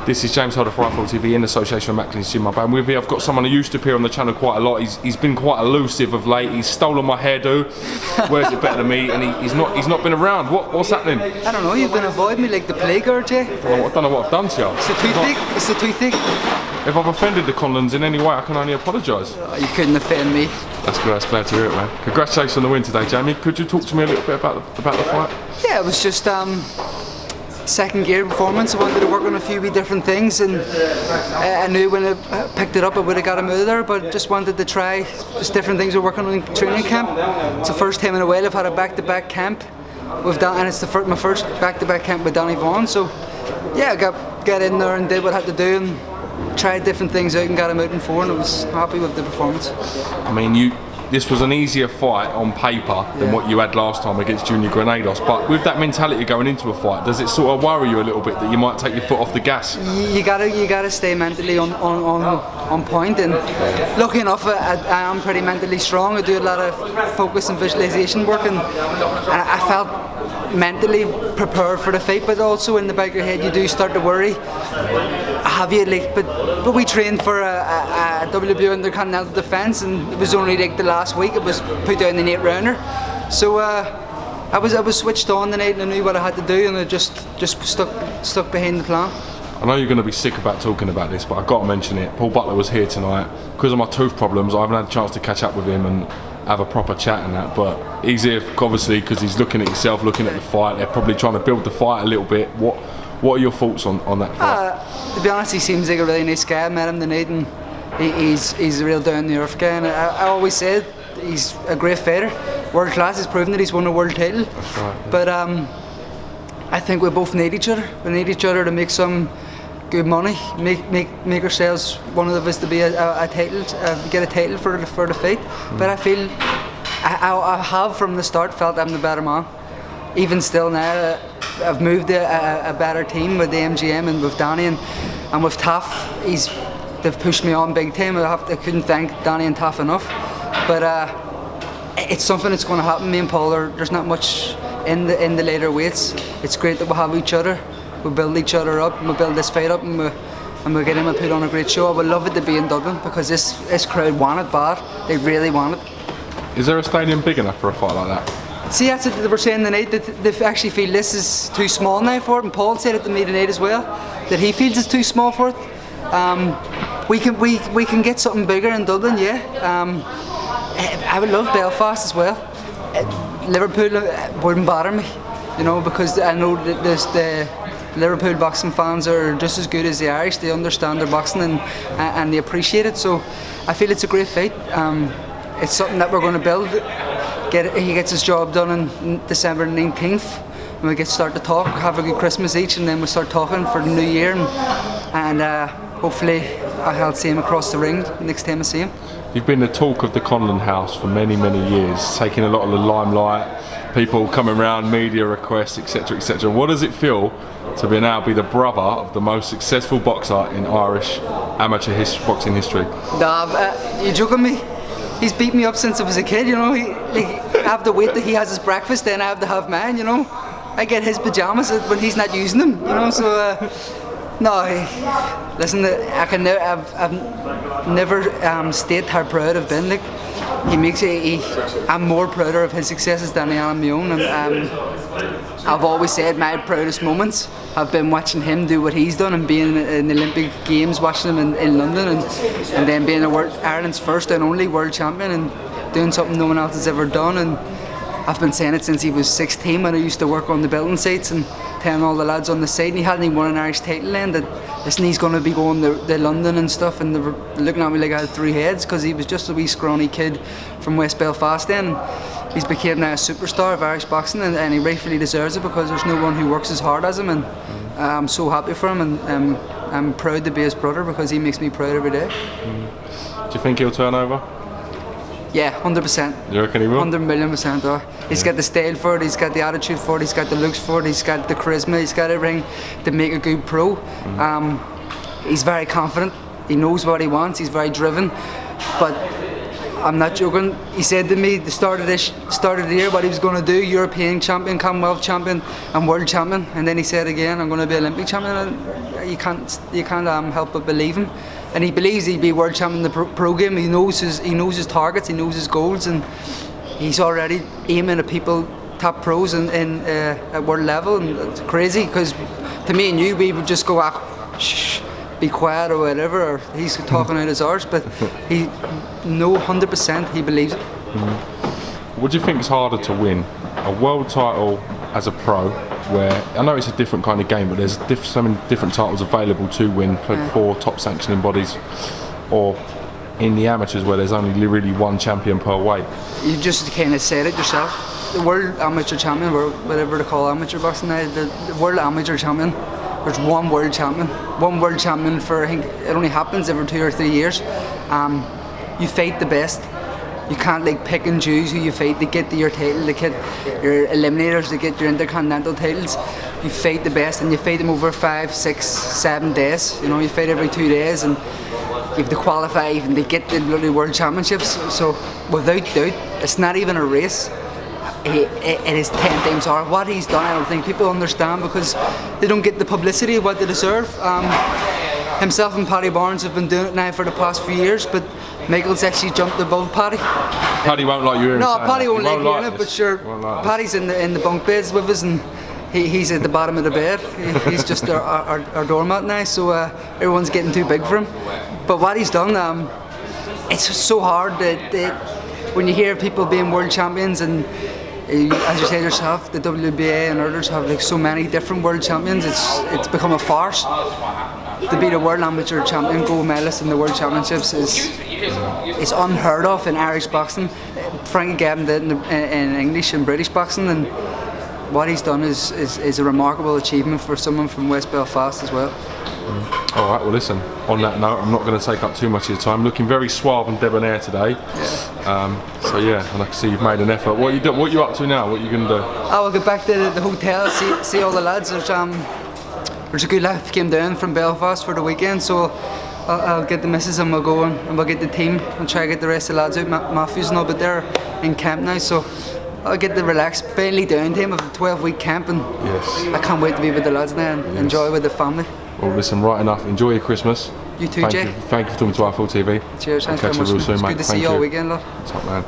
This is James Holder for Rivalry TV in association with Macklin's Gym. And with me I've got someone who used to appear on the channel quite a lot. He's been quite elusive of late. He's stolen my hairdo, wears it better than me, and he's not been around. What's happening? I don't know, you've been avoiding me like the plague, Jay. I don't know what I've done to you. It's the toothache, it's the toothache. If I've offended the Conlans in any way, I can only apologise. You couldn't offend me. That's glad to hear it, man. Congratulations on the win today, Jamie. Could you talk to me a little bit about the fight? Yeah, it was just second gear performance. I wanted to work on a few wee different things, and I knew when I picked it up I would have got him out of there, but just wanted to try just different things we're working on in training camp. It's the first time in a while I've had a back-to-back camp with Dan, and it's my first back-to-back camp with Danny Vaughan, so yeah, I got in there and did what I had to do and tried different things out and got him out in 4, and I was happy with the performance. I mean, this was an easier fight on paper than what you had last time against Junior Granados, but with that mentality going into a fight, does it sort of worry you a little bit that you might take your foot off the gas? You gotta stay mentally on point, and lucky enough I am pretty mentally strong. I do a lot of focus and visualization work, and I felt mentally prepared for the fight, but also in the back of your head you do start to worry. Have you but we trained for a WBO Intercontinental defence, and it was only like the last week it was put down in the 8-rounder, so I was switched on the night and I knew what I had to do, and I just stuck behind the plan. I know you're going to be sick about talking about this, but I've got to mention it. Paul Butler was here tonight. Because of my tooth problems, I haven't had a chance to catch up with him and have a proper chat and that, but he's here obviously because he's looking at himself, looking at the fight. They're probably trying to build the fight a little bit. What are your thoughts on that fight? To be honest, he seems like a really nice guy. I met him tonight, and he's a real down-to-earth guy, and I always said he's a great fighter, world class. He's proven that he's won a world title. That's right, yeah. But I think we both need each other. We need each other to make some good money, make ourselves one of us to be a title, get a title for the fight. But I feel I have from the start felt I'm the better man. Even still now, I've moved to a better team with the MGM and with Danny and with Taff. They've pushed me on big time. I couldn't thank Danny and Taff enough. But it's something that's going to happen. Me and Paul there's not much in the later weights. It's great that we have each other. We build each other up, and we build this fight up, and we get him and put on a great show. I would love it to be in Dublin because this crowd want it bad. They really want it. Is there a stadium big enough for a fight like that? See, that's what they were saying tonight, that they actually feel this is too small now for it, and Paul said it to me tonight as well, that he feels it's too small for it. We can get something bigger in Dublin, yeah. I would love Belfast as well. Liverpool wouldn't bother me, because I know that the Liverpool boxing fans are just as good as the Irish. They understand their boxing and they appreciate it, so I feel it's a great fight. It's something that we're going to build. He gets his job done on December 19th, and we start to talk, have a good Christmas each, and then we start talking for the new year, and hopefully I'll see him across the ring next time I see him. You've been the talk of the Conlan house for many years, taking a lot of the limelight, people coming around, media requests, etc, etc. What does it feel to now be the brother of the most successful boxer in Irish amateur boxing history? Nah, you joking me? He's beat me up since I was a kid, I have to wait that he has his breakfast, then I have to have mine, I get his pyjamas when he's not using them, so no, listen, I've never stated how proud I've been. I'm more prouder of his successes than I am of my own, and I've always said my proudest moments have been watching him do what he's done and being in the Olympic Games, watching him in London, and then being Ireland's first and only world champion and doing something no one else has ever done. And I've been saying it since he was 16 when I used to work on the building sites and telling all the lads on the site, and he hadn't even won an Irish title then, that listen, he's going to be going to London and stuff, and they were looking at me like I had 3 heads because he was just a wee scrawny kid from West Belfast then. He's become now a superstar of Irish boxing, and he rightfully deserves it because there's no one who works as hard as him, and I'm so happy for him, and I'm proud to be his brother because he makes me proud every day. Do you think he'll turn over? Yeah, 100%. You reckon he will? 100,000,000%. He's got the style for it, he's got the attitude for it, he's got the looks for it, he's got the charisma, he's got everything to make a good pro. He's very confident, he knows what he wants, he's very driven, but I'm not joking. He said to me at the start of the year what he was going to do: European champion, Commonwealth champion, and world champion. And then he said again, I'm going to be Olympic champion. And you can't help but believe him, and he believes he'll be world champion in the pro game. He knows his targets, he knows his goals, and he's already aiming at people, top pros at world level, and it's crazy because to me and you, we would just go, shh, be quiet or whatever, or he's talking out his arse, but he 100% he believes it. What do you think is harder to win? A world title as a pro, where I know it's a different kind of game, but there's so many different titles available to win for top sanctioning bodies, or in the amateurs where there's only really one champion per weight? You just kind of said it yourself. The world amateur champion, or whatever they call amateur boxing now, the world amateur champion, there's one world champion for, I think it only happens every 2 or 3 years. You fight the best. You can't like pick and choose who you fight to get to your title, to get your eliminators, to get your intercontinental titles. You fight the best, and you fight them over 5, 6, 7 days. You know, you fight every 2 days, and you have to qualify even to get the bloody world championships. So without doubt, it's not even a race. It is 10 times harder. What he's done, I don't think people understand, because they don't get the publicity of what they deserve. Himself and Paddy Barnes have been doing it now for the past few years, but Michael's actually jumped above Paddy. Paddy won't like you. No, Paddy won't like hearing it, but sure, Paddy's in the bunk beds with us, and he's at the bottom of the bed. He's just our doormat now, so everyone's getting too big for him. But what he's done, it's so hard that when you hear people being world champions, and as you said yourself, the WBA and others have like so many different world champions, it's become a farce. To be the world amateur champion, gold medalist in the world championships is unheard of in Irish boxing. Frankie Gavin did in English and British boxing, and what he's done is a remarkable achievement for someone from West Belfast as well. Alright, well listen, on that note, I'm not going to take up too much of your time. Looking very suave and debonair today. So yeah, and I can see you've made an effort. What are you up to now? What are you going to do? I will get back to the hotel, see all the lads. There's a good lad who came down from Belfast for the weekend, so I'll get the missus and we'll go and we'll get the team and try to get the rest of the lads out. Matthews and all, but they're in camp now, so I'll get the relaxed, fairly downtime of a 12-week camp, and I can't wait to be with the lads now and enjoy with the family. Well listen, right enough, enjoy your Christmas. You too, Jay. Thank you for talking to iFull TV. Cheers, thanks very much. Catch you real soon, mate. Good to see you all weekend, lad. Top man.